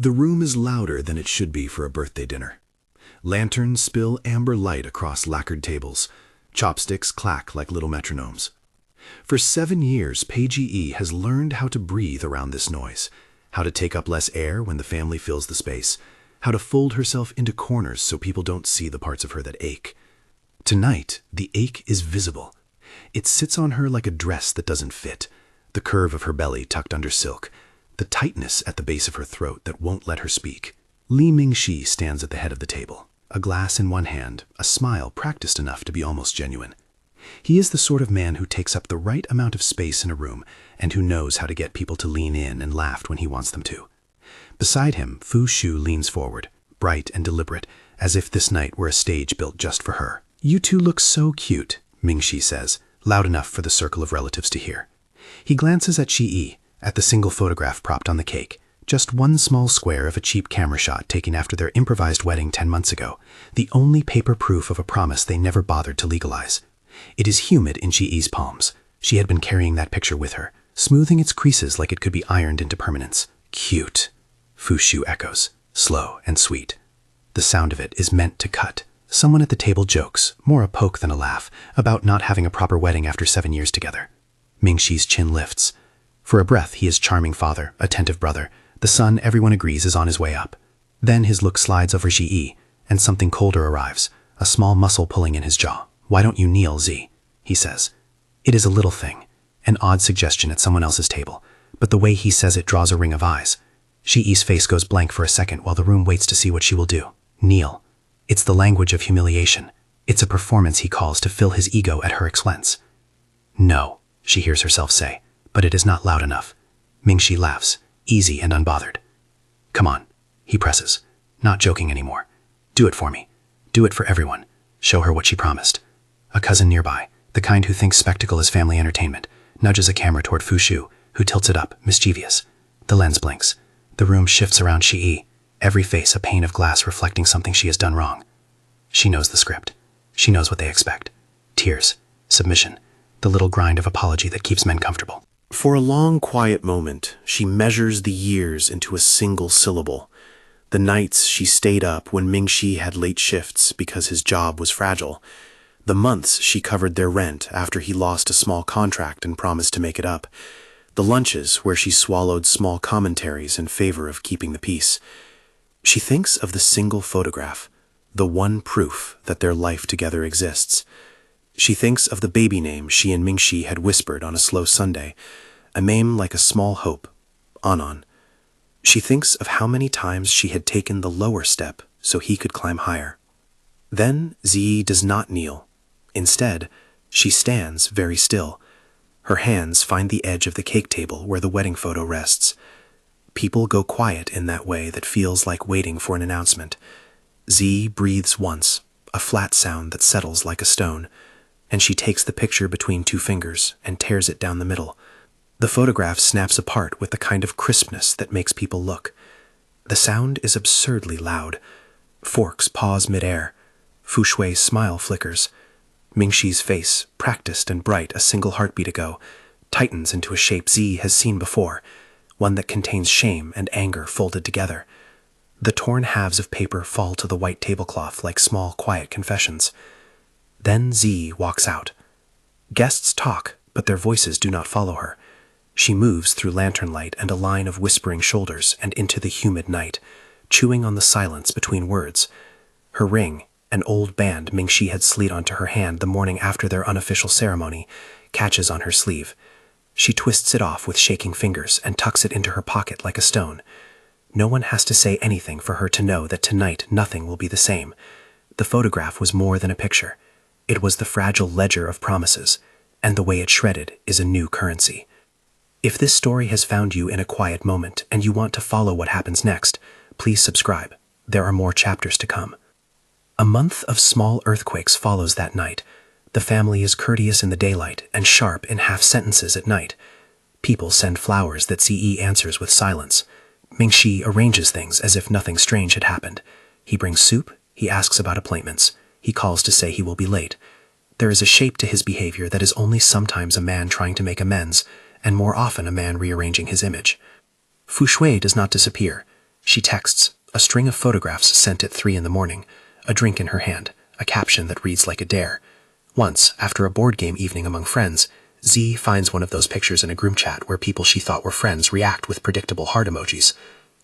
The room is louder than it should be for a birthday dinner. Lanterns spill amber light across lacquered tables. Chopsticks clack like little metronomes. For 7 years, Pei Zhiyi has learned how to breathe around this noise, how to take up less air when the family fills the space, how to fold herself into corners so people don't see the parts of her that ache. Tonight, the ache is visible. It sits on her like a dress that doesn't fit, the curve of her belly tucked under silk, the tightness at the base of her throat that won't let her speak. Mingxi stands at the head of the table, a glass in one hand, a smile practiced enough to be almost genuine. He is the sort of man who takes up the right amount of space in a room and who knows how to get people to lean in and laugh when he wants them to. Beside him, Fu Shu leans forward, bright and deliberate, as if this night were a stage built just for her. "You two look so cute," Mingxi says, loud enough for the circle of relatives to hear. He glances at Zhiyi, at the single photograph propped on the cake, just one small square of a cheap camera shot taken after their improvised wedding 10 months ago, the only paper proof of a promise they never bothered to legalize. It is humid in Zhiyi's palms. She had been carrying that picture with her, smoothing its creases like it could be ironed into permanence. "Cute," Fu Shu echoes, slow and sweet. The sound of it is meant to cut. Someone at the table jokes, more a poke than a laugh, about not having a proper wedding after 7 years together. Mingxi's chin lifts. For a breath, he is charming father, attentive brother. The son, everyone agrees, is on his way up. Then his look slides over Zhiyi, and something colder arrives, a small muscle pulling in his jaw. "Why don't you kneel, Z?" he says. It is a little thing, an odd suggestion at someone else's table, but the way he says it draws a ring of eyes. Zhiyi's face goes blank for a second while the room waits to see what she will do. Kneel. It's the language of humiliation. It's a performance he calls to fill his ego at her expense. "No," she hears herself say, but it is not loud enough. Mingxi laughs, easy and unbothered. "Come on," he presses, not joking anymore. "Do it for me. Do it for everyone. Show her what she promised." A cousin nearby, the kind who thinks spectacle is family entertainment, nudges a camera toward Fu Shu, who tilts it up, mischievous. The lens blinks. The room shifts around Zhiyi, every face a pane of glass reflecting something she has done wrong. She knows the script. She knows what they expect. Tears, submission, the little grind of apology that keeps men comfortable. For a long, quiet moment, she measures the years into a single syllable. The nights she stayed up when Mingxi had late shifts because his job was fragile. The months she covered their rent after he lost a small contract and promised to make it up. The lunches where she swallowed small commentaries in favor of keeping the peace. She thinks of the single photograph, the one proof that their life together exists. She thinks of the baby name she and Mingxi had whispered on a slow Sunday, a name like a small hope, Anan. She thinks of how many times she had taken the lower step so he could climb higher. Then Zhiyi does not kneel. Instead, she stands very still. Her hands find the edge of the cake table where the wedding photo rests. People go quiet in that way that feels like waiting for an announcement. Zhiyi breathes once, a flat sound that settles like a stone, and she takes the picture between 2 fingers and tears it down the middle. The photograph snaps apart with the kind of crispness that makes people look. The sound is absurdly loud. Forks pause midair. Fu Shui's smile flickers. Mingxi's face, practiced and bright a single heartbeat ago, tightens into a shape Z has seen before, one that contains shame and anger folded together. The torn halves of paper fall to the white tablecloth like small, quiet confessions. Then Z walks out. Guests talk, but their voices do not follow her. She moves through lantern light and a line of whispering shoulders and into the humid night, chewing on the silence between words. Her ring, an old band Mingxi had slid onto her hand the morning after their unofficial ceremony, catches on her sleeve. She twists it off with shaking fingers and tucks it into her pocket like a stone. No one has to say anything for her to know that tonight nothing will be the same. The photograph was more than a picture. It was the fragile ledger of promises, and the way it shredded is a new currency. If this story has found you in a quiet moment and you want to follow what happens next, please subscribe. There are more chapters to come. A month of small earthquakes follows that night. The family is courteous in the daylight and sharp in half-sentences at night. People send flowers that Ce answers with silence. Mingxi arranges things as if nothing strange had happened. He brings soup, he asks about appointments, he calls to say he will be late. There is a shape to his behavior that is only sometimes a man trying to make amends, and more often a man rearranging his image. Fu Shui does not disappear. She texts, a string of photographs sent at 3 in the morning, a drink in her hand, a caption that reads like a dare. Once, after a board game evening among friends, Z finds one of those pictures in a group chat where people she thought were friends react with predictable heart emojis.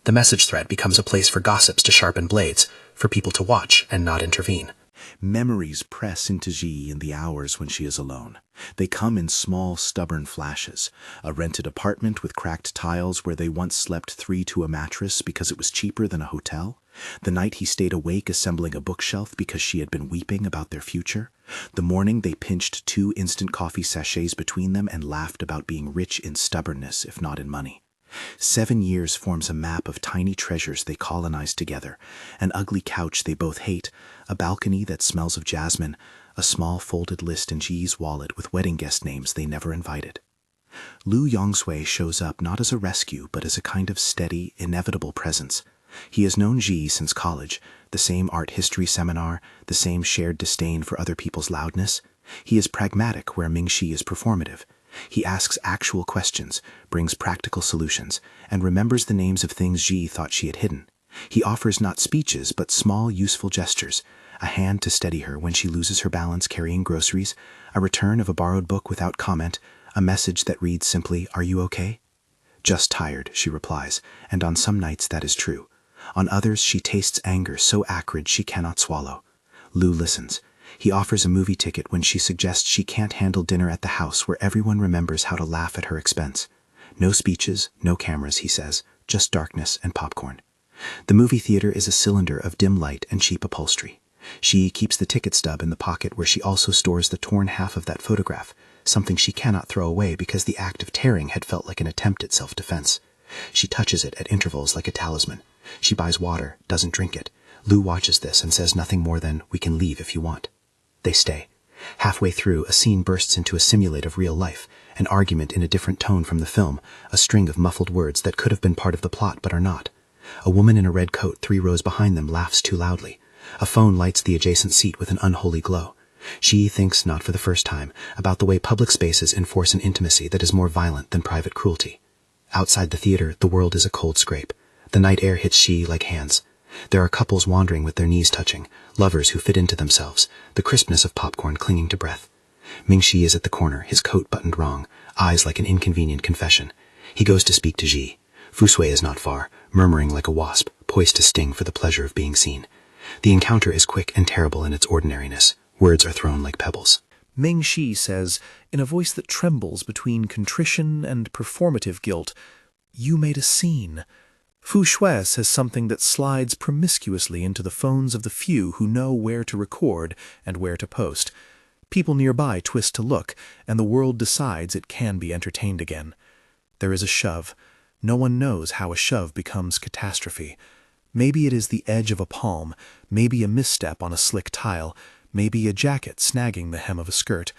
The message thread becomes a place for gossips to sharpen blades, for people to watch and not intervene. Memories press into Zhiyi in the hours when she is alone. They come in small, stubborn flashes. A rented apartment with cracked tiles where they once slept 3 to a mattress because it was cheaper than a hotel. The night he stayed awake assembling a bookshelf because she had been weeping about their future. The morning they pinched 2 instant coffee sachets between them and laughed about being rich in stubbornness, if not in money. 7 years forms a map of tiny treasures they colonized together, an ugly couch they both hate, a balcony that smells of jasmine, a small folded list in Zhiyi's wallet with wedding guest names they never invited. Lu Yongsui shows up not as a rescue but as a kind of steady, inevitable presence. He has known Zhiyi since college, the same art history seminar, the same shared disdain for other people's loudness. He is pragmatic where Mingxi is performative. He asks actual questions, brings practical solutions, and remembers the names of things Zhiyi thought she had hidden. He offers not speeches, but small, useful gestures, a hand to steady her when she loses her balance carrying groceries, a return of a borrowed book without comment, a message that reads simply, "Are you okay?" "Just tired," she replies, and on some nights that is true. On others she tastes anger so acrid she cannot swallow. Lu listens. He offers a movie ticket when she suggests she can't handle dinner at the house where everyone remembers how to laugh at her expense. No speeches, no cameras, he says, just darkness and popcorn. The movie theater is a cylinder of dim light and cheap upholstery. She keeps the ticket stub in the pocket where she also stores the torn half of that photograph, something she cannot throw away because the act of tearing had felt like an attempt at self-defense. She touches it at intervals like a talisman. She buys water, doesn't drink it. Lu watches this and says nothing more than, "We can leave if you want." They stay. Halfway through, a scene bursts into a simulate of real life, an argument in a different tone from the film, a string of muffled words that could have been part of the plot but are not. A woman in a red coat 3 rows behind them laughs too loudly. A phone lights the adjacent seat with an unholy glow. She thinks, not for the first time, about the way public spaces enforce an intimacy that is more violent than private cruelty. Outside the theater, the world is a cold scrape. The night air hits she like hands. There are couples wandering with their knees touching, lovers who fit into themselves, the crispness of popcorn clinging to breath. Mingxi is at the corner, his coat buttoned wrong, eyes like an inconvenient confession. He goes to speak to Zhi. Fusui is not far, murmuring like a wasp, poised to sting for the pleasure of being seen. The encounter is quick and terrible in its ordinariness. Words are thrown like pebbles. Mingxi says, in a voice that trembles between contrition and performative guilt, "You made a scene." Fu Shui says something that slides promiscuously into the phones of the few who know where to record and where to post. People nearby twist to look, and the world decides it can be entertained again. There is a shove. No one knows how a shove becomes catastrophe. Maybe it is the edge of a palm, maybe a misstep on a slick tile, maybe a jacket snagging the hem of a skirt.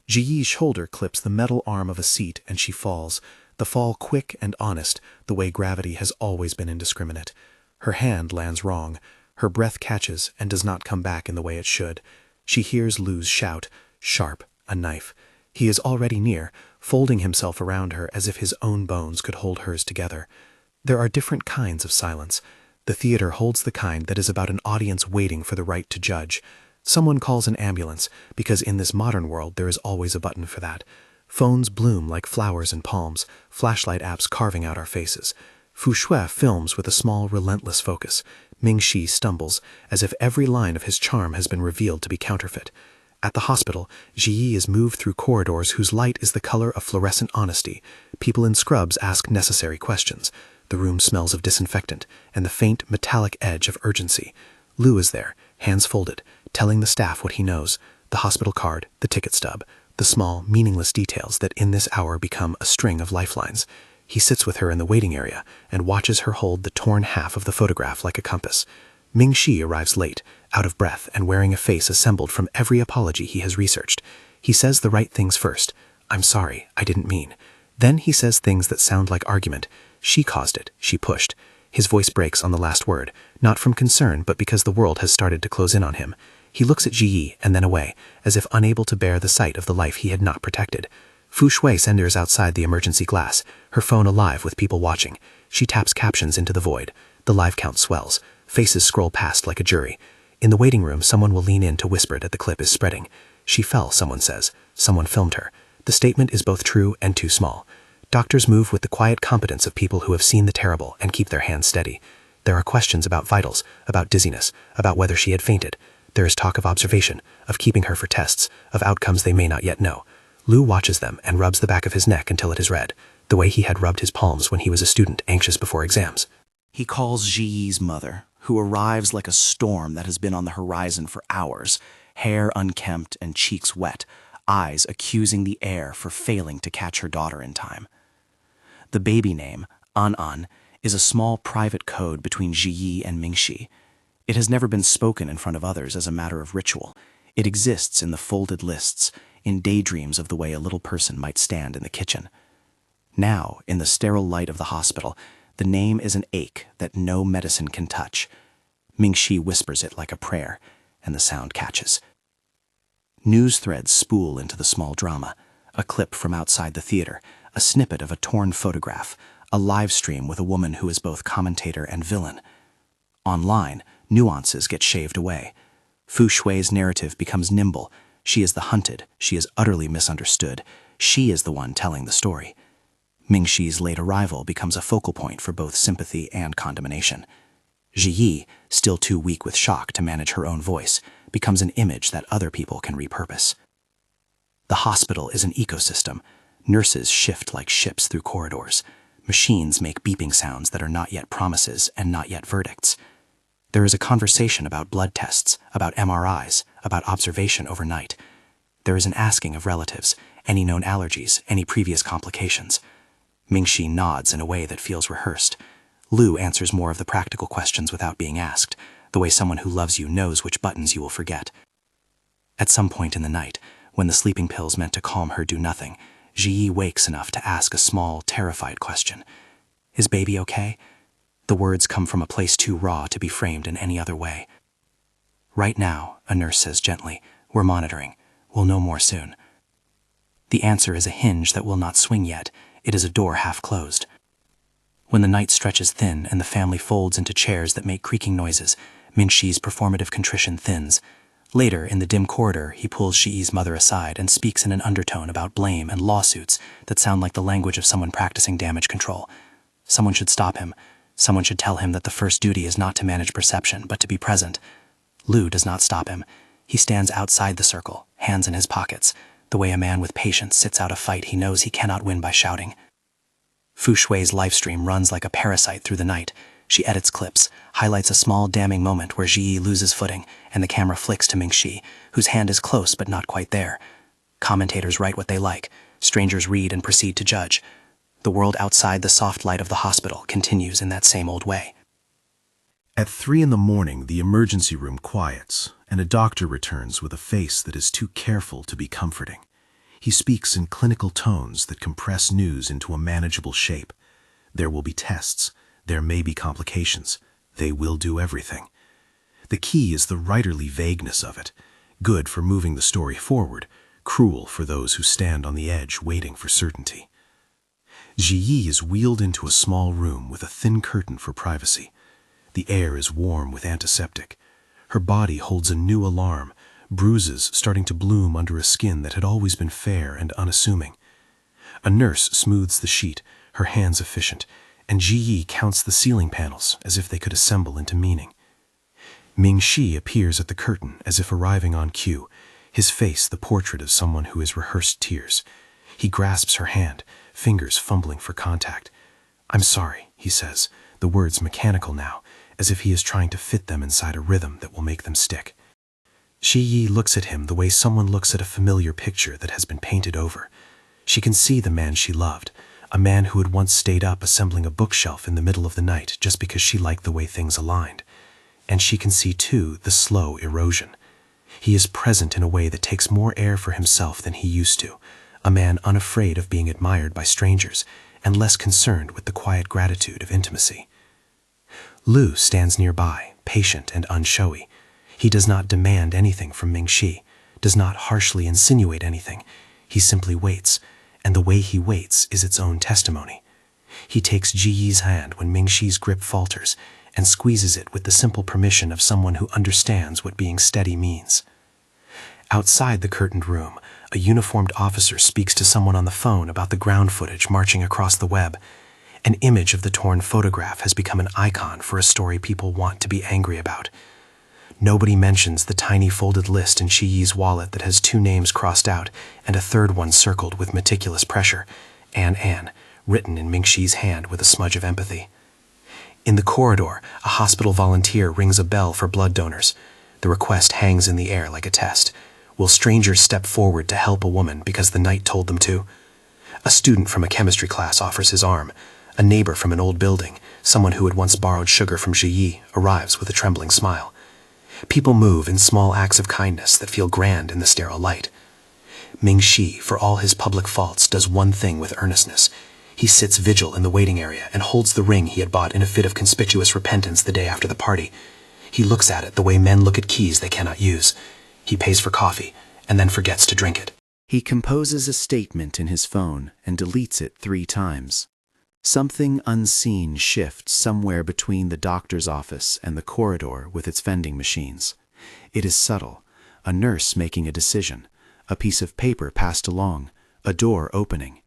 Zhiyi's shoulder clips the metal arm of a seat and she falls. The fall quick and honest, the way gravity has always been indiscriminate. Her hand lands wrong. Her breath catches and does not come back in the way it should. She hears Lu's shout, "Sharp, a knife." He is already near, folding himself around her as if his own bones could hold hers together. There are different kinds of silence. The theater holds the kind that is about an audience waiting for the right to judge. Someone calls an ambulance, because in this modern world there is always a button for that. Phones bloom like flowers in palms, flashlight apps carving out our faces. Fu Shui films with a small, relentless focus. Mingxi stumbles, as if every line of his charm has been revealed to be counterfeit. At the hospital, Zhiyi is moved through corridors whose light is the color of fluorescent honesty. People in scrubs ask necessary questions. The room smells of disinfectant and the faint, metallic edge of urgency. Lu is there, hands folded, telling the staff what he knows, the hospital card, the ticket stub, the small, meaningless details that in this hour become a string of lifelines. He sits with her in the waiting area and watches her hold the torn half of the photograph like a compass. Mingxi arrives late, out of breath and wearing a face assembled from every apology he has researched. He says the right things first. "I'm sorry, I didn't mean." Then he says things that sound like argument. She caused it, she pushed. His voice breaks on the last word, not from concern but because the world has started to close in on him. He looks at Zhiyi and then away, as if unable to bear the sight of the life he had not protected. Fu Shui centers outside the emergency glass, her phone alive with people watching. She taps captions into the void. The live count swells. Faces scroll past like a jury. In the waiting room, someone will lean in to whisper that the clip is spreading. She fell, someone says. Someone filmed her. The statement is both true and too small. Doctors move with the quiet competence of people who have seen the terrible and keep their hands steady. There are questions about vitals, about dizziness, about whether she had fainted. There is talk of observation, of keeping her for tests, of outcomes they may not yet know. Lu watches them and rubs the back of his neck until it is red, the way he had rubbed his palms when he was a student anxious before exams. He calls Zhiyi's mother, who arrives like a storm that has been on the horizon for hours, hair unkempt and cheeks wet, eyes accusing the air for failing to catch her daughter in time. The baby name, An, is a small private code between Zhiyi and Mingxi. It has never been spoken in front of others as a matter of ritual. It exists in the folded lists, in daydreams of the way a little person might stand in the kitchen. Now, in the sterile light of the hospital, the name is an ache that no medicine can touch. Mingxi whispers it like a prayer, and the sound catches. News threads spool into the small drama, a clip from outside the theater, a snippet of a torn photograph, a live stream with a woman who is both commentator and villain. Online, nuances get shaved away. Fu Shui's narrative becomes nimble. She is the hunted, she is utterly misunderstood, she is the one telling the story. Mingxi's late arrival becomes a focal point for both sympathy and condemnation. Zhiyi, still too weak with shock to manage her own voice, becomes an image that other people can repurpose. The hospital is an ecosystem. Nurses shift like ships through corridors. Machines make beeping sounds that are not yet promises and not yet verdicts. There is a conversation about blood tests, about MRIs, about observation overnight. There is an asking of relatives, any known allergies, any previous complications. Mingxi nods in a way that feels rehearsed. Lu answers more of the practical questions without being asked, the way someone who loves you knows which buttons you will forget. At some point in the night, when the sleeping pills meant to calm her do nothing, Zhiyi wakes enough to ask a small, terrified question. Is baby okay? The words come from a place too raw to be framed in any other way. Right now, a nurse says gently, we're monitoring. We'll know more soon. The answer is a hinge that will not swing yet. It is a door half closed. When the night stretches thin and the family folds into chairs that make creaking noises, Mingxi's performative contrition thins. Later, in the dim corridor, he pulls Zhiyi's mother aside and speaks in an undertone about blame and lawsuits that sound like the language of someone practicing damage control. Someone should stop him. Someone should tell him that the first duty is not to manage perception, but to be present. Lu does not stop him. He stands outside the circle, hands in his pockets, the way a man with patience sits out a fight he knows he cannot win by shouting. Fu Shui's livestream runs like a parasite through the night. She edits clips, highlights a small damning moment where Zhiyi loses footing, and the camera flicks to Mingxi, whose hand is close but not quite there. Commentators write what they like. Strangers read and proceed to judge. The world outside the soft light of the hospital continues in that same old way. At 3 a.m, the emergency room quiets, and a doctor returns with a face that is too careful to be comforting. He speaks in clinical tones that compress news into a manageable shape. There will be tests. There may be complications. They will do everything. The key is the writerly vagueness of it, good for moving the story forward, cruel for those who stand on the edge waiting for certainty. Zhiyi is wheeled into a small room with a thin curtain for privacy. The air is warm with antiseptic. Her body holds a new alarm, bruises starting to bloom under a skin that had always been fair and unassuming. A nurse smooths the sheet, her hands efficient, and Zhiyi counts the ceiling panels as if they could assemble into meaning. Mingxi appears at the curtain as if arriving on cue, his face the portrait of someone who has rehearsed tears. He grasps her hand, fingers fumbling for contact. "I'm sorry," he says, the words mechanical now, as if he is trying to fit them inside a rhythm that will make them stick. Zhiyi looks at him the way someone looks at a familiar picture that has been painted over. She can see the man she loved, a man who had once stayed up assembling a bookshelf in the middle of the night just because she liked the way things aligned. And she can see, too, the slow erosion. He is present in a way that takes more air for himself than he used to, a man unafraid of being admired by strangers and less concerned with the quiet gratitude of intimacy. Lu stands nearby, patient and unshowy. He does not demand anything from Mingxi, does not harshly insinuate anything. He simply waits, and the way he waits is its own testimony. He takes Zhiyi's hand when Mingxi's grip falters, and squeezes it with the simple permission of someone who understands what being steady means. Outside the curtained room, a uniformed officer speaks to someone on the phone about the ground footage marching across the web. An image of the torn photograph has become an icon for a story people want to be angry about. Nobody mentions the tiny folded list in Zhiyi's wallet that has 2 names crossed out and a third one circled with meticulous pressure, Anne, written in Mingxi's hand with a smudge of empathy. In the corridor, a hospital volunteer rings a bell for blood donors. The request hangs in the air like a test. Will strangers step forward to help a woman because the night told them to? A student from a chemistry class offers his arm. A neighbor from an old building, someone who had once borrowed sugar from Zhiyi, arrives with a trembling smile. People move in small acts of kindness that feel grand in the sterile light. Mingxi, for all his public faults, does one thing with earnestness. He sits vigil in the waiting area and holds the ring he had bought in a fit of conspicuous repentance the day after the party. He looks at it the way men look at keys they cannot use. He pays for coffee and then forgets to drink it. He composes a statement in his phone and deletes it 3 times. Something unseen shifts somewhere between the doctor's office and the corridor with its vending machines. It is subtle, a nurse making a decision, a piece of paper passed along, a door opening.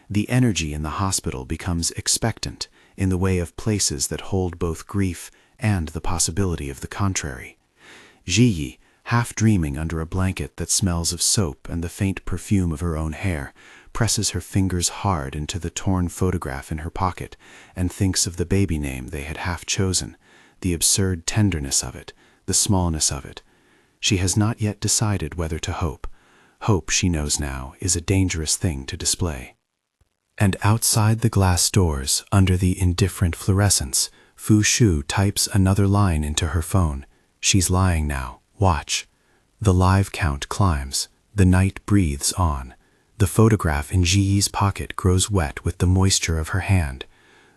The energy in the hospital becomes expectant in the way of places that hold both grief and the possibility of the contrary. Zhiyi, half dreaming under a blanket that smells of soap and the faint perfume of her own hair, presses her fingers hard into the torn photograph in her pocket and thinks of the baby name they had half chosen, the absurd tenderness of it, the smallness of it. She has not yet decided whether to hope. Hope, she knows now, is a dangerous thing to display. And outside the glass doors, under the indifferent fluorescence, Fu Shu types another line into her phone. She's lying now. Watch. The live count climbs. The night breathes on. The photograph in Zhiyi's pocket grows wet with the moisture of her hand.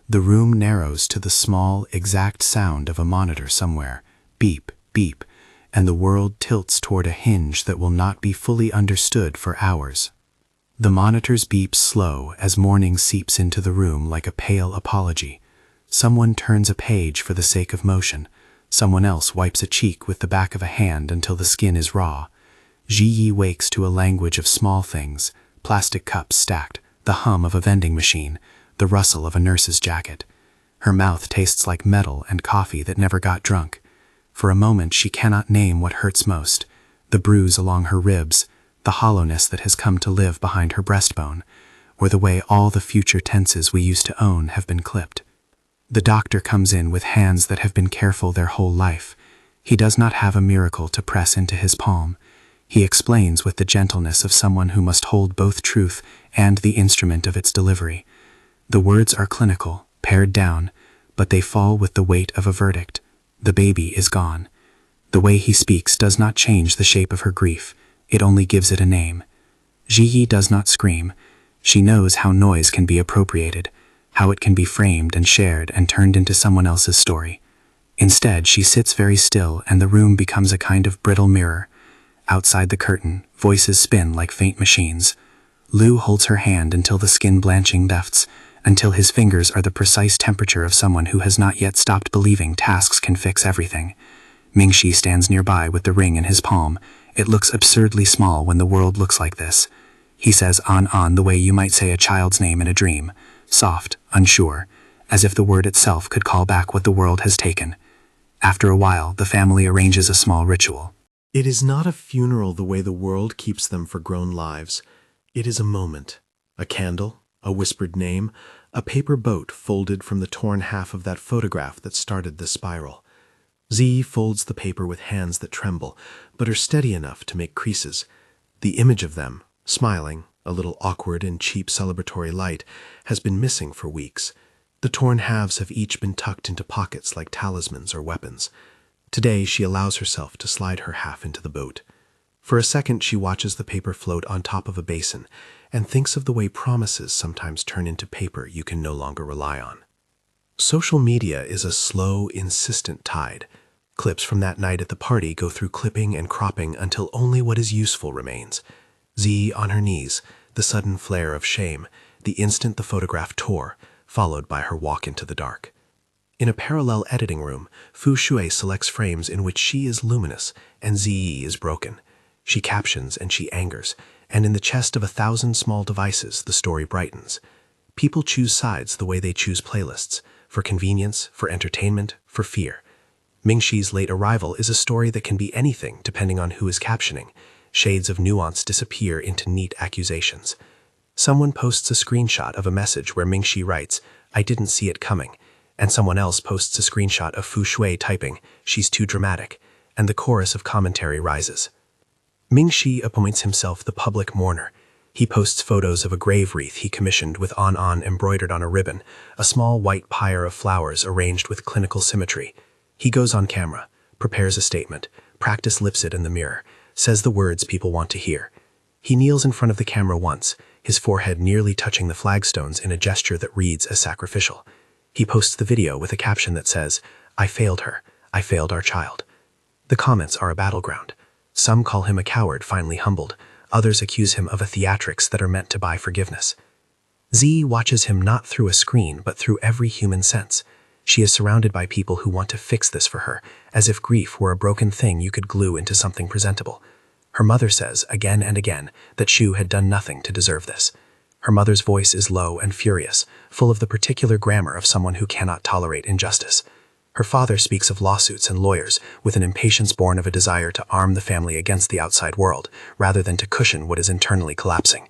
The room narrows to the small, exact sound of a monitor somewhere. Beep, beep, and the world tilts toward a hinge that will not be fully understood for hours. The monitor's beep slow as morning seeps into the room like a pale apology. Someone turns a page for the sake of motion. Someone else wipes a cheek with the back of a hand until the skin is raw. Zhiyi wakes to a language of small things. Plastic cups stacked, the hum of a vending machine, the rustle of a nurse's jacket. Her mouth tastes like metal and coffee that never got drunk. For a moment she cannot name what hurts most, the bruise along her ribs, the hollowness that has come to live behind her breastbone, or the way all the future tenses we used to own have been clipped. The doctor comes in with hands that have been careful their whole life. He does not have a miracle to press into his palm. He explains with the gentleness of someone who must hold both truth and the instrument of its delivery. The words are clinical, pared down, but they fall with the weight of a verdict. The baby is gone. The way he speaks does not change the shape of her grief. It only gives it a name. Zhiyi does not scream. She knows how noise can be appropriated, how it can be framed and shared and turned into someone else's story. Instead, she sits very still and the room becomes a kind of brittle mirror. Outside the curtain, voices spin like faint machines. Lu holds her hand until the skin blanching lifts, until his fingers are the precise temperature of someone who has not yet stopped believing tasks can fix everything. Mingxi stands nearby with the ring in his palm. It looks absurdly small when the world looks like this. He says on the way you might say a child's name in a dream, soft, unsure, as if the word itself could call back what the world has taken. After a while, the family arranges a small ritual. It is not a funeral the way the world keeps them for grown lives. It is a moment. A candle, a whispered name, a paper boat folded from the torn half of that photograph that started the spiral. Z folds the paper with hands that tremble, but are steady enough to make creases. The image of them, smiling, a little awkward in cheap celebratory light, has been missing for weeks. The torn halves have each been tucked into pockets like talismans or weapons. Today she allows herself to slide her half into the boat. For a second she watches the paper float on top of a basin and thinks of the way promises sometimes turn into paper you can no longer rely on. Social media is a slow, insistent tide. Clips from that night at the party go through clipping and cropping until only what is useful remains. Z on her knees, the sudden flare of shame, the instant the photograph tore, followed by her walk into the dark. In a parallel editing room, Fu Shui selects frames in which she is luminous and Ziyi is broken. She captions and she angers, and in the chest of 1,000 small devices, the story brightens. People choose sides the way they choose playlists, for convenience, for entertainment, for fear. Mingxi's late arrival is a story that can be anything depending on who is captioning. Shades of nuance disappear into neat accusations. Someone posts a screenshot of a message where Mingxi writes, "I didn't see it coming," and someone else posts a screenshot of Fu Shui typing, "She's too dramatic," and the chorus of commentary rises. Mingxi appoints himself the public mourner. He posts photos of a grave wreath he commissioned with on embroidered on a ribbon, a small white pyre of flowers arranged with clinical symmetry. He goes on camera, prepares a statement, practice lips it in the mirror, says the words people want to hear. He kneels in front of the camera once, his forehead nearly touching the flagstones in a gesture that reads as sacrificial. He posts the video with a caption that says, "I failed her. I failed our child." The comments are a battleground. Some call him a coward finally humbled. Others accuse him of a theatrics that are meant to buy forgiveness. Z watches him not through a screen, but through every human sense. She is surrounded by people who want to fix this for her, as if grief were a broken thing you could glue into something presentable. Her mother says, again and again, that Shu had done nothing to deserve this. Her mother's voice is low and furious, full of the particular grammar of someone who cannot tolerate injustice. Her father speaks of lawsuits and lawyers, with an impatience born of a desire to arm the family against the outside world, rather than to cushion what is internally collapsing.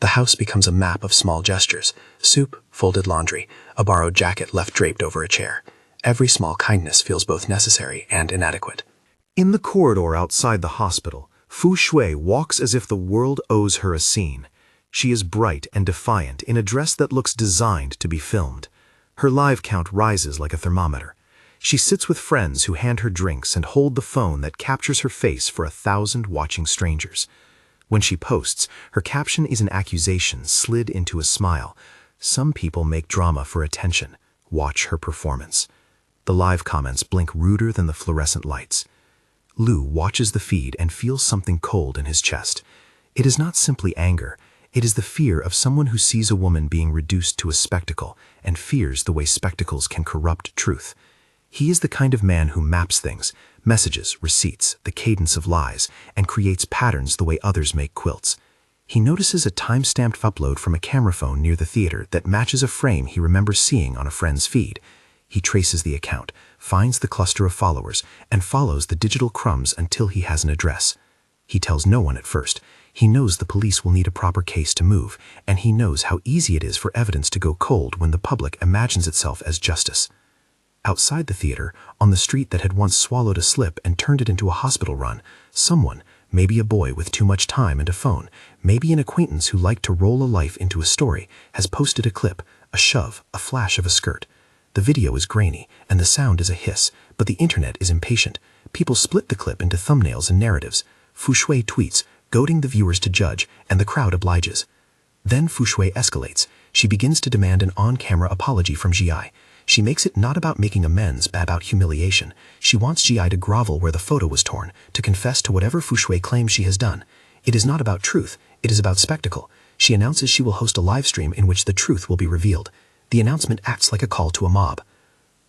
The house becomes a map of small gestures: soup, folded laundry, a borrowed jacket left draped over a chair. Every small kindness feels both necessary and inadequate. In the corridor outside the hospital, Fu Shui walks as if the world owes her a scene. She is bright and defiant in a dress that looks designed to be filmed. Her live count rises like a thermometer. She sits with friends who hand her drinks and hold the phone that captures her face for 1,000 watching strangers. When she posts, her caption is an accusation slid into a smile. Some people make drama for attention. Watch her performance. The live comments blink ruder than the fluorescent lights. Lu watches the feed and feels something cold in his chest. It is not simply anger. It is the fear of someone who sees a woman being reduced to a spectacle and fears the way spectacles can corrupt truth. He is the kind of man who maps things, messages, receipts, the cadence of lies, and creates patterns the way others make quilts. He notices a time-stamped upload from a camera phone near the theater that matches a frame he remembers seeing on a friend's feed. He traces the account, finds the cluster of followers, and follows the digital crumbs until he has an address. He tells no one at first. He knows the police will need a proper case to move, and he knows how easy it is for evidence to go cold when the public imagines itself as justice. Outside the theater, on the street that had once swallowed a slip and turned it into a hospital run, someone, maybe a boy with too much time and a phone, maybe an acquaintance who liked to roll a life into a story, has posted a clip, a shove, a flash of a skirt. The video is grainy, and the sound is a hiss, but the internet is impatient. People split the clip into thumbnails and narratives. Fu Shui tweets, goading the viewers to judge, and the crowd obliges. Then Fu Shui escalates. She begins to demand an on-camera apology from Zhiyi. She makes it not about making amends, but about humiliation. She wants Zhiyi to grovel where the photo was torn, to confess to whatever Fu Shui claims she has done. It is not about truth, it is about spectacle. She announces she will host a live stream in which the truth will be revealed. The announcement acts like a call to a mob.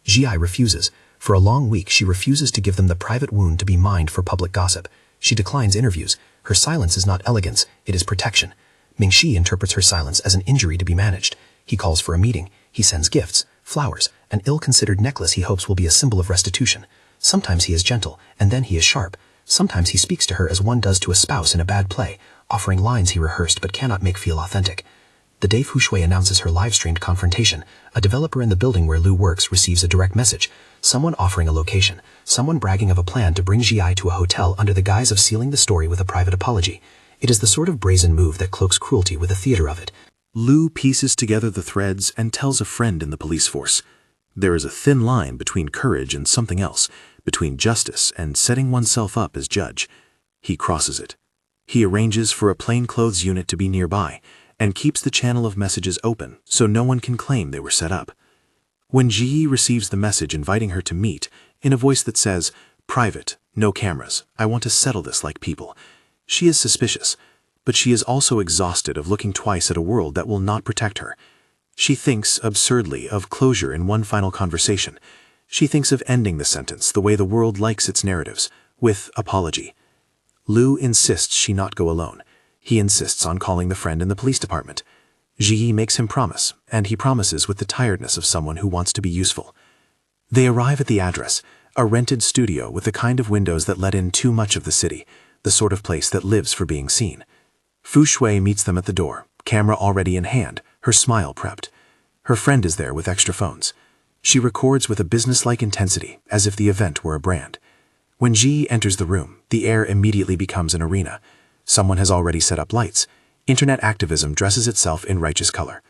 Zhiyi refuses. For a long week, she refuses to give them the private wound to be mined for public gossip. She declines interviews. Her silence is not elegance, it is protection. Mingxi interprets her silence as an injury to be managed. He calls for a meeting. He sends gifts, flowers, an ill-considered necklace he hopes will be a symbol of restitution. Sometimes he is gentle, and then he is sharp. Sometimes he speaks to her as one does to a spouse in a bad play, offering lines he rehearsed but cannot make feel authentic. The day Fu Shui announces her live-streamed confrontation, a developer in the building where Lu works receives a direct message, someone offering a location, someone bragging of a plan to bring Zhiyi to a hotel under the guise of sealing the story with a private apology. It is the sort of brazen move that cloaks cruelty with a theater of it. Lu pieces together the threads and tells a friend in the police force. There is a thin line between courage and something else, between justice and setting oneself up as judge. He crosses it. He arranges for a plainclothes unit to be nearby, and keeps the channel of messages open so no one can claim they were set up. When Zhiyi receives the message inviting her to meet, in a voice that says, "Private, no cameras, I want to settle this like people," she is suspicious, but she is also exhausted of looking twice at a world that will not protect her. She thinks, absurdly, of closure in one final conversation. She thinks of ending the sentence the way the world likes its narratives, with apology. Lu insists she not go alone. He insists on calling the friend in the police department. Zhiyi makes him promise, and he promises with the tiredness of someone who wants to be useful. They arrive at the address, a rented studio with the kind of windows that let in too much of the city, the sort of place that lives for being seen. Fu Shui meets them at the door, camera already in hand, her smile prepped. Her friend is there with extra phones. She records with a businesslike intensity, as if the event were a brand. When Zhiyi enters the room, the air immediately becomes an arena. Someone has already set up lights. Internet activism dresses itself in righteous color.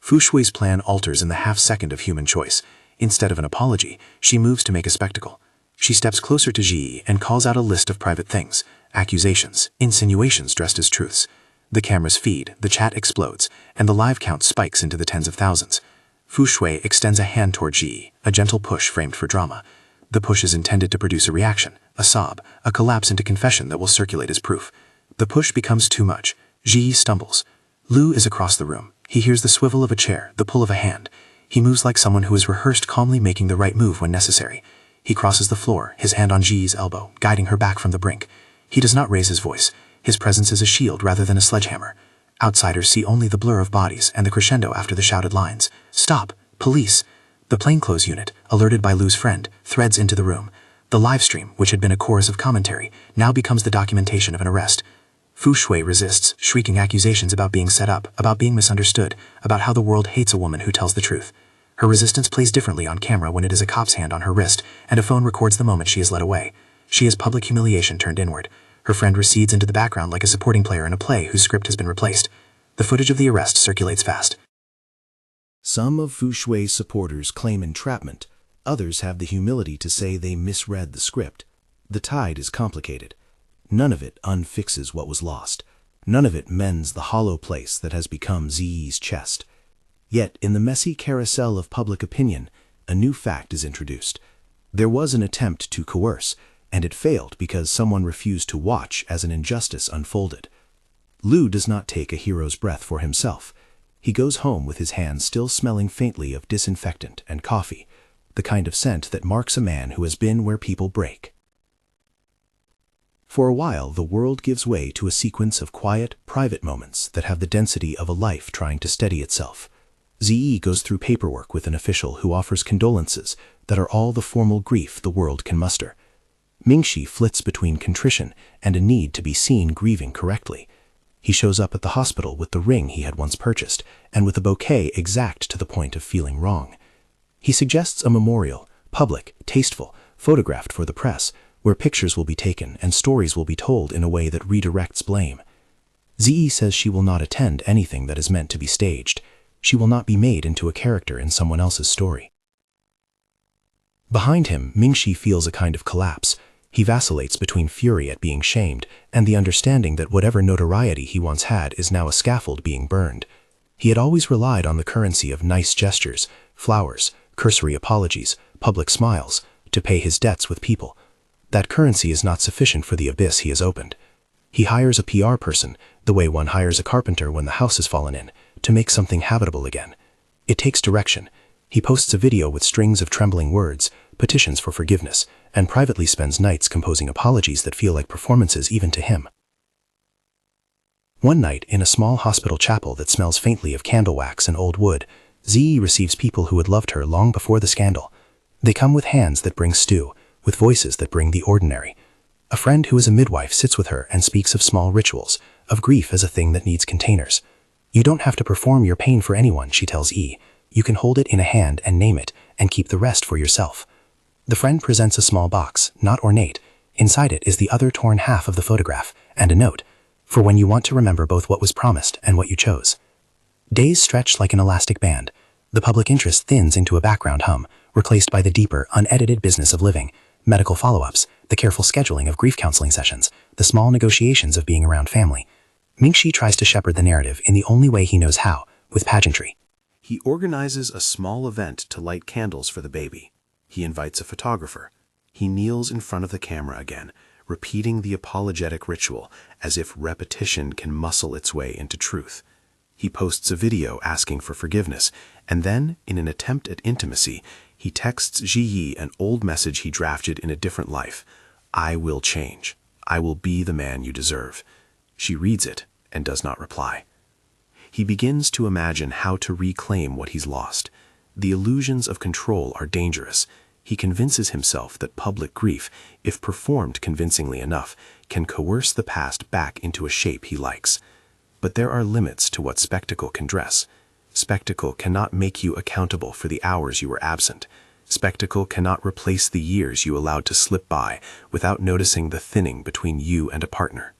Fu Shui's plan alters in the half-second of human choice. Instead of an apology, she moves to make a spectacle. She steps closer to Zhiyi and calls out a list of private things, accusations, insinuations dressed as truths. The cameras feed, the chat explodes, and the live count spikes into the tens of thousands. Fu Shui extends a hand toward Zhiyi, a gentle push framed for drama. The push is intended to produce a reaction, a sob, a collapse into confession that will circulate as proof. The push becomes too much. Zhiyi stumbles. Lu is across the room. He hears the swivel of a chair, the pull of a hand. He moves like someone who has rehearsed calmly making the right move when necessary. He crosses the floor, his hand on Zhiyi's elbow, guiding her back from the brink. He does not raise his voice. His presence is a shield rather than a sledgehammer. Outsiders see only the blur of bodies and the crescendo after the shouted lines. Stop! Police! The plainclothes unit, alerted by Lu's friend, threads into the room. The live stream, which had been a chorus of commentary, now becomes the documentation of an arrest. Fu Shui resists, shrieking accusations about being set up, about being misunderstood, about how the world hates a woman who tells the truth. Her resistance plays differently on camera when it is a cop's hand on her wrist, and a phone records the moment she is led away. She is public humiliation turned inward. Her friend recedes into the background like a supporting player in a play whose script has been replaced. The footage of the arrest circulates fast. Some of Fu Shui's supporters claim entrapment. Others have the humility to say they misread the script. The tide is complicated. None of it unfixes what was lost. None of it mends the hollow place that has become Zhiyi's chest. Yet, in the messy carousel of public opinion, a new fact is introduced. There was an attempt to coerce, and it failed because someone refused to watch as an injustice unfolded. Lu does not take a hero's breath for himself. He goes home with his hands still smelling faintly of disinfectant and coffee, the kind of scent that marks a man who has been where people break. For a while, the world gives way to a sequence of quiet, private moments that have the density of a life trying to steady itself. Zhiyi goes through paperwork with an official who offers condolences that are all the formal grief the world can muster. Mingxi flits between contrition and a need to be seen grieving correctly. He shows up at the hospital with the ring he had once purchased, and with a bouquet exact to the point of feeling wrong. He suggests a memorial, public, tasteful, photographed for the press, where pictures will be taken and stories will be told in a way that redirects blame. Zhiyi says she will not attend anything that is meant to be staged. She will not be made into a character in someone else's story. Behind him, Mingxi feels a kind of collapse. He vacillates between fury at being shamed and the understanding that whatever notoriety he once had is now a scaffold being burned. He had always relied on the currency of nice gestures, flowers, cursory apologies, public smiles, to pay his debts with people. That currency is not sufficient for the abyss he has opened. He hires a PR person, the way one hires a carpenter when the house has fallen in, to make something habitable again. It takes direction. He posts a video with strings of trembling words, petitions for forgiveness, and privately spends nights composing apologies that feel like performances even to him. One night, in a small hospital chapel that smells faintly of candle wax and old wood, Zhiyi receives people who had loved her long before the scandal. They come with hands that bring stew, with voices that bring the ordinary. A friend who is a midwife sits with her and speaks of small rituals, of grief as a thing that needs containers. You don't have to perform your pain for anyone, she tells E. You can hold it in a hand and name it, and keep the rest for yourself. The friend presents a small box, not ornate. Inside it is the other torn half of the photograph, and a note, for when you want to remember both what was promised and what you chose. Days stretch like an elastic band. The public interest thins into a background hum, replaced by the deeper, unedited business of living, medical follow-ups, the careful scheduling of grief counseling sessions, the small negotiations of being around family. Mingxi tries to shepherd the narrative in the only way he knows how, with pageantry. He organizes a small event to light candles for the baby. He invites a photographer. He kneels in front of the camera again, repeating the apologetic ritual as if repetition can muscle its way into truth. He posts a video asking for forgiveness, and then, in an attempt at intimacy, he texts Zhiyi an old message he drafted in a different life. "I will change. I will be the man you deserve." She reads it and does not reply. He begins to imagine how to reclaim what he's lost. The illusions of control are dangerous. He convinces himself that public grief, if performed convincingly enough, can coerce the past back into a shape he likes. But there are limits to what spectacle can dress. Spectacle cannot make you accountable for the hours you were absent. Spectacle cannot replace the years you allowed to slip by without noticing the thinning between you and a partner.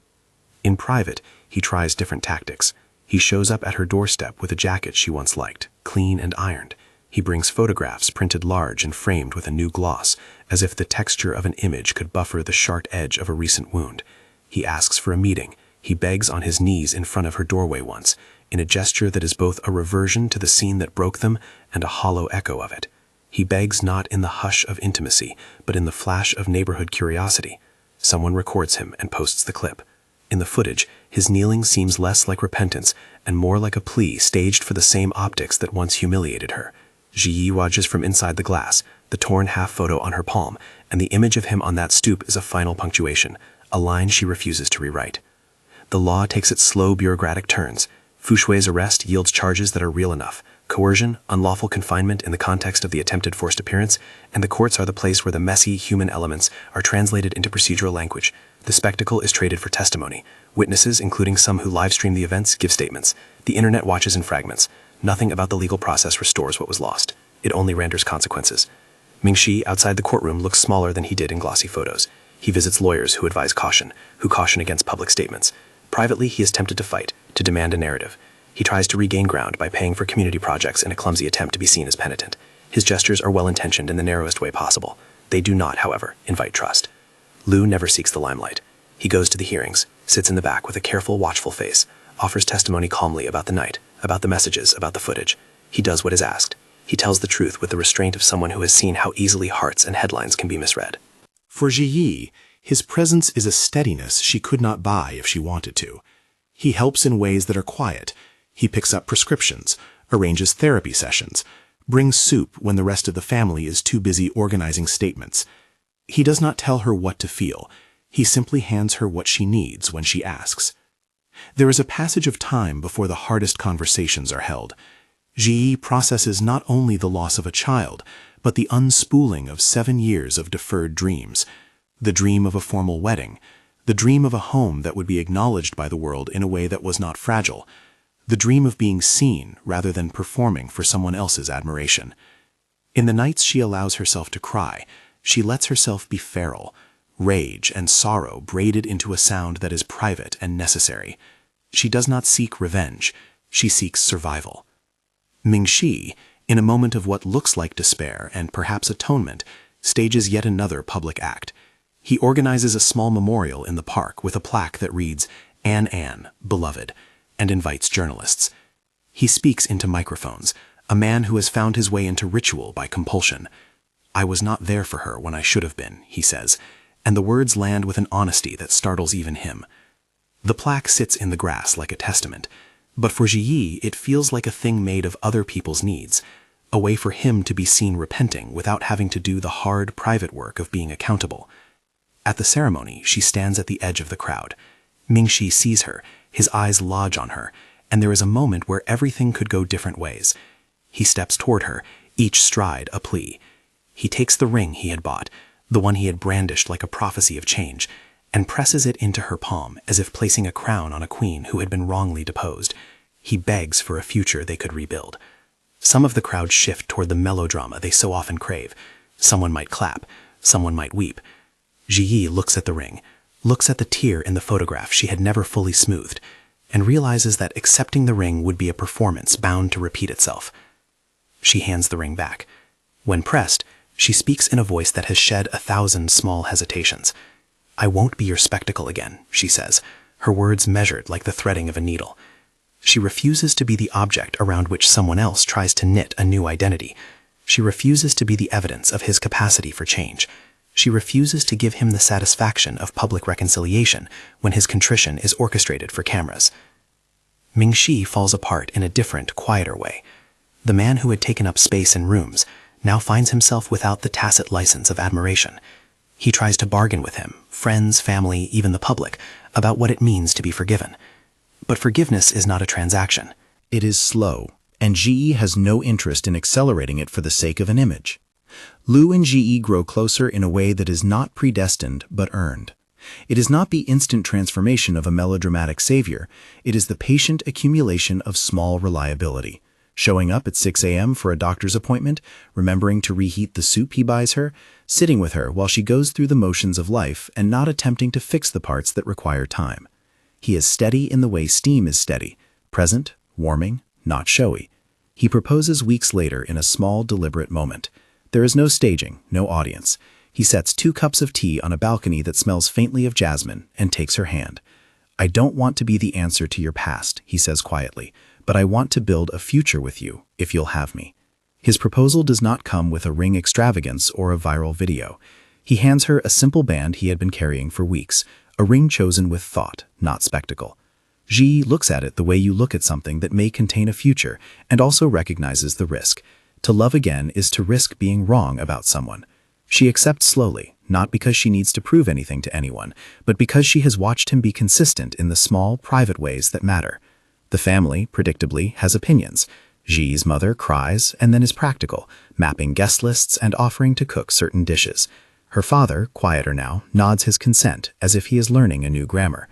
In private, he tries different tactics. He shows up at her doorstep with a jacket she once liked, clean and ironed. He brings photographs printed large and framed with a new gloss, as if the texture of an image could buffer the sharp edge of a recent wound. He asks for a meeting. He begs on his knees in front of her doorway once, in a gesture that is both a reversion to the scene that broke them and a hollow echo of it. He begs not in the hush of intimacy, but in the flash of neighborhood curiosity. Someone records him and posts the clip. In the footage, his kneeling seems less like repentance and more like a plea staged for the same optics that once humiliated her. Zhiyi watches from inside the glass, the torn half photo on her palm, and the image of him on that stoop is a final punctuation, a line she refuses to rewrite. The law takes its slow bureaucratic turns. Fu Shui's arrest yields charges that are real enough: coercion, unlawful confinement in the context of the attempted forced appearance, and the courts are the place where the messy human elements are translated into procedural language. The spectacle is traded for testimony. Witnesses, including some who live-stream the events, give statements. The internet watches in fragments. Nothing about the legal process restores what was lost. It only renders consequences. Mingxi, outside the courtroom, looks smaller than he did in glossy photos. He visits lawyers who advise caution, who caution against public statements. Privately, he is tempted to fight, to demand a narrative. He tries to regain ground by paying for community projects in a clumsy attempt to be seen as penitent. His gestures are well-intentioned in the narrowest way possible. They do not, however, invite trust. Liu never seeks the limelight. He goes to the hearings, sits in the back with a careful, watchful face, offers testimony calmly about the night, about the messages, about the footage. He does what is asked. He tells the truth with the restraint of someone who has seen how easily hearts and headlines can be misread. For Zhiyi, his presence is a steadiness she could not buy if she wanted to. He helps in ways that are quiet. He picks up prescriptions, arranges therapy sessions, brings soup when the rest of the family is too busy organizing statements. He does not tell her what to feel. He simply hands her what she needs when she asks. There is a passage of time before the hardest conversations are held. Zhiyi processes not only the loss of a child, but the unspooling of 7 years of deferred dreams. The dream of a formal wedding, the dream of a home that would be acknowledged by the world in a way that was not fragile, the dream of being seen rather than performing for someone else's admiration. In the nights she allows herself to cry, she lets herself be feral, rage and sorrow braided into a sound that is private and necessary. She does not seek revenge, she seeks survival. Mingxi, in a moment of what looks like despair and perhaps atonement, stages yet another public act. He organizes a small memorial in the park with a plaque that reads, "Anne, beloved," and invites journalists. He speaks into microphones, a man who has found his way into ritual by compulsion. "I was not there for her when I should have been," he says, and the words land with an honesty that startles even him. The plaque sits in the grass like a testament, but for Zhiyi it feels like a thing made of other people's needs, a way for him to be seen repenting without having to do the hard private work of being accountable. At the ceremony, she stands at the edge of the crowd. Mingxi sees her, his eyes lodge on her, and there is a moment where everything could go different ways. He steps toward her, each stride a plea. He takes the ring he had bought, the one he had brandished like a prophecy of change, and presses it into her palm as if placing a crown on a queen who had been wrongly deposed. He begs for a future they could rebuild. Some of the crowd shift toward the melodrama they so often crave. Someone might clap, someone might weep. Zhiyi looks at the ring, looks at the tear in the photograph she had never fully smoothed, and realizes that accepting the ring would be a performance bound to repeat itself. She hands the ring back. When pressed, she speaks in a voice that has shed 1,000 small hesitations. "I won't be your spectacle again," she says, her words measured like the threading of a needle. She refuses to be the object around which someone else tries to knit a new identity. She refuses to be the evidence of his capacity for change. She refuses to give him the satisfaction of public reconciliation when his contrition is orchestrated for cameras. Mingxi falls apart in a different, quieter way. The man who had taken up space in rooms now finds himself without the tacit license of admiration. He tries to bargain with him, friends, family, even the public, about what it means to be forgiven. But forgiveness is not a transaction. It is slow, and Zhiyi has no interest in accelerating it for the sake of an image. Lu and Zhiyi grow closer in a way that is not predestined but earned. It is not the instant transformation of a melodramatic savior, it is the patient accumulation of small reliability. Showing up at 6 a.m. for a doctor's appointment, remembering to reheat the soup he buys her, sitting with her while she goes through the motions of life and not attempting to fix the parts that require time. He is steady in the way steam is steady, present, warming, not showy. He proposes weeks later in a small, deliberate moment. There is no staging, no audience. He sets 2 cups of tea on a balcony that smells faintly of jasmine and takes her hand. "I don't want to be the answer to your past," he says quietly, "but I want to build a future with you, if you'll have me." His proposal does not come with a ring extravagance or a viral video. He hands her a simple band he had been carrying for weeks, a ring chosen with thought, not spectacle. Zhi looks at it the way you look at something that may contain a future and also recognizes the risk. To love again is to risk being wrong about someone. She accepts slowly, not because she needs to prove anything to anyone, but because she has watched him be consistent in the small, private ways that matter. The family, predictably, has opinions. Zhi's mother cries and then is practical, mapping guest lists and offering to cook certain dishes. Her father, quieter now, nods his consent as if he is learning a new grammar.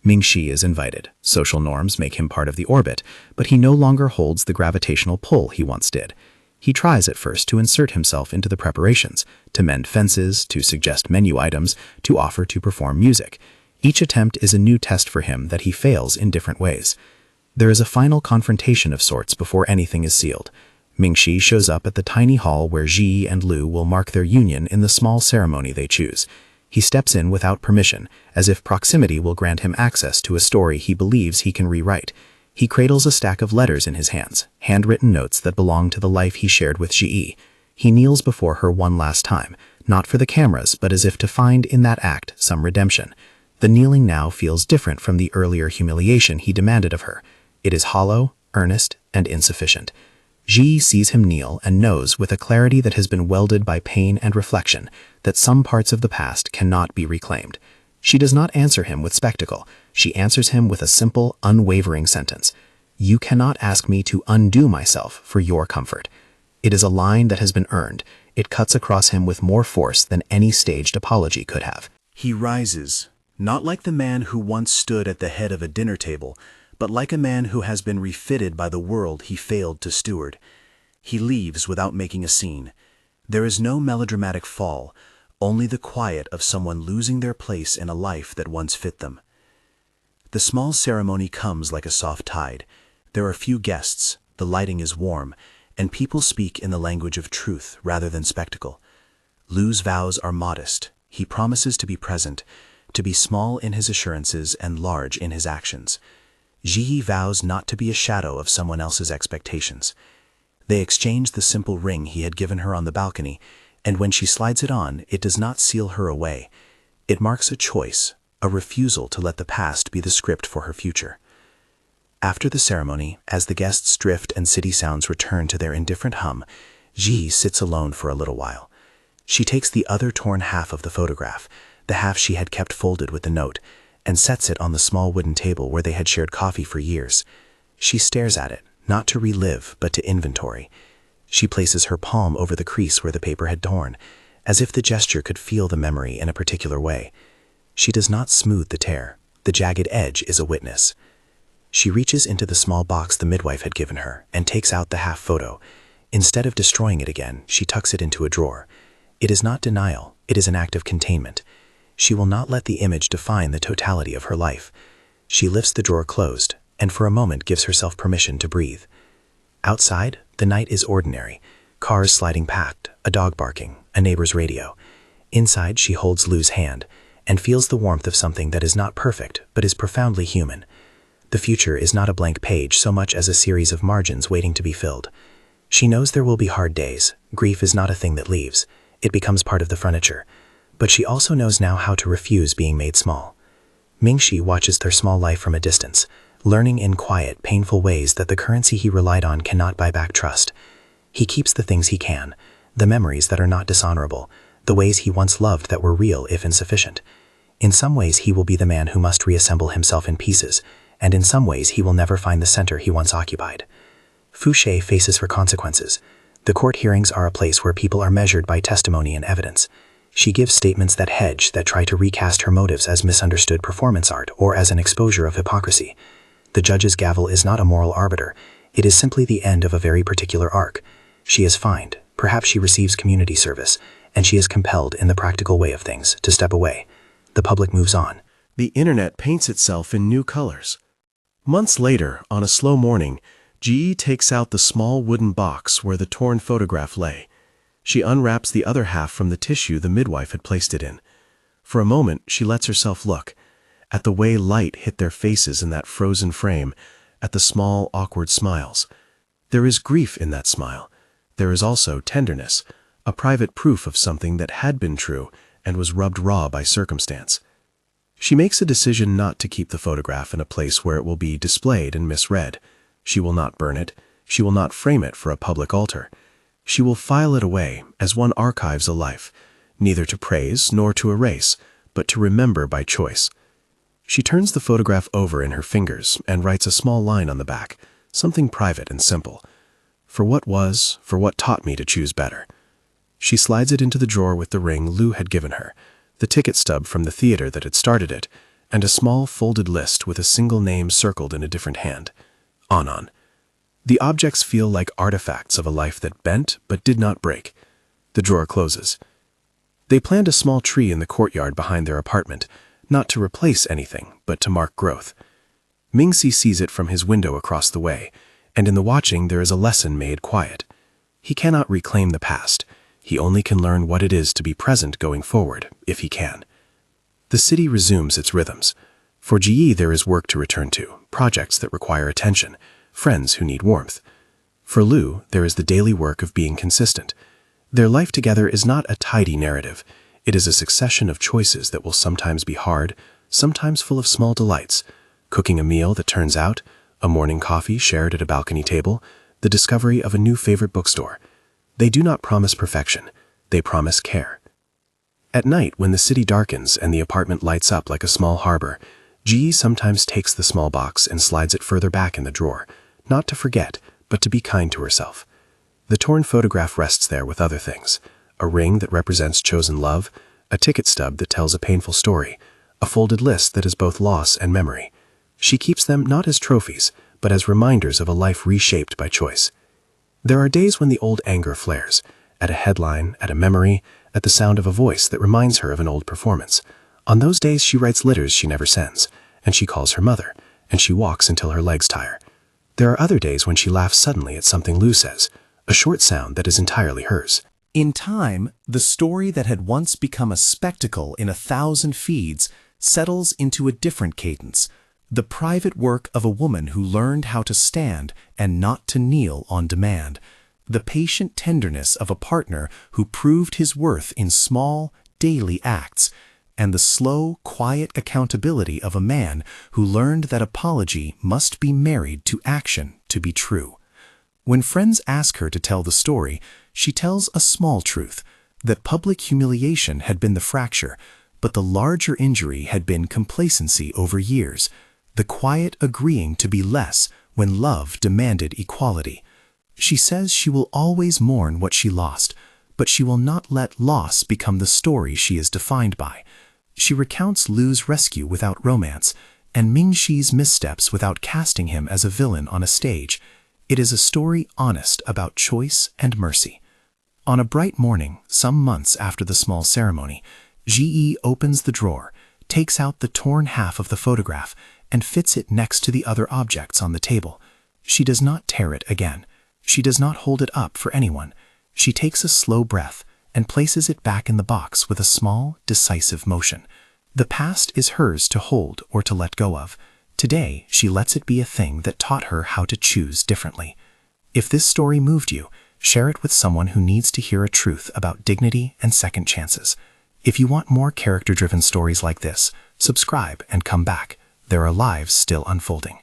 Mingxi is invited. Social norms make him part of the orbit, but he no longer holds the gravitational pull he once did. He tries at first to insert himself into the preparations, to mend fences, to suggest menu items, to offer to perform music. Each attempt is a new test for him that he fails in different ways. There is a final confrontation of sorts before anything is sealed. Mingxi shows up at the tiny hall where Zhi and Lu will mark their union in the small ceremony they choose. He steps in without permission, as if proximity will grant him access to a story he believes he can rewrite. He cradles a stack of letters in his hands, handwritten notes that belong to the life he shared with Zhiyi. He kneels before her one last time, not for the cameras, but as if to find in that act some redemption. The kneeling now feels different from the earlier humiliation he demanded of her. It is hollow, earnest, and insufficient. Zhi sees him kneel and knows with a clarity that has been welded by pain and reflection that some parts of the past cannot be reclaimed. She does not answer him with spectacle. She answers him with a simple, unwavering sentence. "You cannot ask me to undo myself for your comfort." It is a line that has been earned. It cuts across him with more force than any staged apology could have. He rises, not like the man who once stood at the head of a dinner table, but like a man who has been refitted by the world he failed to steward. He leaves without making a scene. There is no melodramatic fall, only the quiet of someone losing their place in a life that once fit them. The small ceremony comes like a soft tide. There are few guests, the lighting is warm, and people speak in the language of truth rather than spectacle. Lu's vows are modest. He promises to be present, to be small in his assurances and large in his actions. Zhiyi vows not to be a shadow of someone else's expectations. They exchange the simple ring he had given her on the balcony, and when she slides it on, it does not seal her away. It marks a choice, a refusal to let the past be the script for her future. After the ceremony, as the guests drift and city sounds return to their indifferent hum, Zhi sits alone for a little while. She takes the other torn half of the photograph, the half she had kept folded with the note, and sets it on the small wooden table where they had shared coffee for years. She stares at it, not to relive, but to inventory. She places her palm over the crease where the paper had torn, as if the gesture could feel the memory in a particular way. She does not smooth the tear. The jagged edge is a witness. She reaches into the small box the midwife had given her and takes out the half photo. Instead of destroying it again, she tucks it into a drawer. It is not denial, it is an act of containment. She will not let the image define the totality of her life. She lifts the drawer closed, and for a moment gives herself permission to breathe. Outside, the night is ordinary. Cars sliding past, a dog barking, a neighbor's radio. Inside, she holds Lu's hand and feels the warmth of something that is not perfect, but is profoundly human. The future is not a blank page so much as a series of margins waiting to be filled. She knows there will be hard days. Grief is not a thing that leaves. It becomes part of the furniture. But she also knows now how to refuse being made small. Mingxi watches their small life from a distance, learning in quiet, painful ways that the currency he relied on cannot buy back trust. He keeps the things he can, the memories that are not dishonorable, the ways he once loved that were real if insufficient. In some ways he will be the man who must reassemble himself in pieces, and in some ways he will never find the center he once occupied. Fu Shui faces her consequences. The court hearings are a place where people are measured by testimony and evidence. She gives statements that hedge, that try to recast her motives as misunderstood performance art or as an exposure of hypocrisy. The judge's gavel is not a moral arbiter. It is simply the end of a very particular arc. She is fined, perhaps she receives community service, and she is compelled, in the practical way of things, to step away. The public moves on. The internet paints itself in new colors. Months later, on a slow morning, Zhiyi takes out the small wooden box where the torn photograph lay. She unwraps the other half from the tissue the midwife had placed it in. For a moment, she lets herself look, at the way light hit their faces in that frozen frame, at the small, awkward smiles. There is grief in that smile. There is also tenderness, a private proof of something that had been true and was rubbed raw by circumstance. She makes a decision not to keep the photograph in a place where it will be displayed and misread. She will not burn it. She will not frame it for a public altar. She will file it away as one archives a life, neither to praise nor to erase, but to remember by choice. She turns the photograph over in her fingers and writes a small line on the back, something private and simple. For what was, for what taught me to choose better. She slides it into the drawer with the ring Lu had given her, the ticket stub from the theater that had started it, and a small folded list with a single name circled in a different hand. Anon. The objects feel like artifacts of a life that bent but did not break. The drawer closes. They planned a small tree in the courtyard behind their apartment, not to replace anything, but to mark growth. Mingxi sees it from his window across the way, and in the watching there is a lesson made quiet. He cannot reclaim the past. He only can learn what it is to be present going forward, if he can. The city resumes its rhythms. For Zhiyi there is work to return to, projects that require attention, friends who need warmth. For Lu, there is the daily work of being consistent. Their life together is not a tidy narrative. It is a succession of choices that will sometimes be hard, sometimes full of small delights. Cooking a meal that turns out, a morning coffee shared at a balcony table, the discovery of a new favorite bookstore. They do not promise perfection. They promise care. At night, when the city darkens and the apartment lights up like a small harbor, Zhiyi sometimes takes the small box and slides it further back in the drawer, not to forget, but to be kind to herself. The torn photograph rests there with other things, a ring that represents chosen love, a ticket stub that tells a painful story, a folded list that is both loss and memory. She keeps them not as trophies, but as reminders of a life reshaped by choice. There are days when the old anger flares, at a headline, at a memory, at the sound of a voice that reminds her of an old performance. On those days she writes letters she never sends, and she calls her mother, and she walks until her legs tire. There are other days when she laughs suddenly at something Lu says, a short sound that is entirely hers. In time, the story that had once become a spectacle in 1,000 feeds settles into a different cadence, the private work of a woman who learned how to stand and not to kneel on demand, the patient tenderness of a partner who proved his worth in small, daily acts, and the slow, quiet accountability of a man who learned that apology must be married to action to be true. When friends ask her to tell the story, she tells a small truth, that public humiliation had been the fracture, but the larger injury had been complacency over years, the quiet agreeing to be less when love demanded equality. She says she will always mourn what she lost, but she will not let loss become the story she is defined by. She recounts Lu's rescue without romance, and Mingxi's missteps without casting him as a villain on a stage. It is a story honest about choice and mercy. On a bright morning, some months after the small ceremony, Zhiyi opens the drawer, takes out the torn half of the photograph, and fits it next to the other objects on the table. She does not tear it again. She does not hold it up for anyone. She takes a slow breath and places it back in the box with a small, decisive motion. The past is hers to hold or to let go of. Today, she lets it be a thing that taught her how to choose differently. If this story moved you, share it with someone who needs to hear a truth about dignity and second chances. If you want more character-driven stories like this, subscribe and come back. There are lives still unfolding.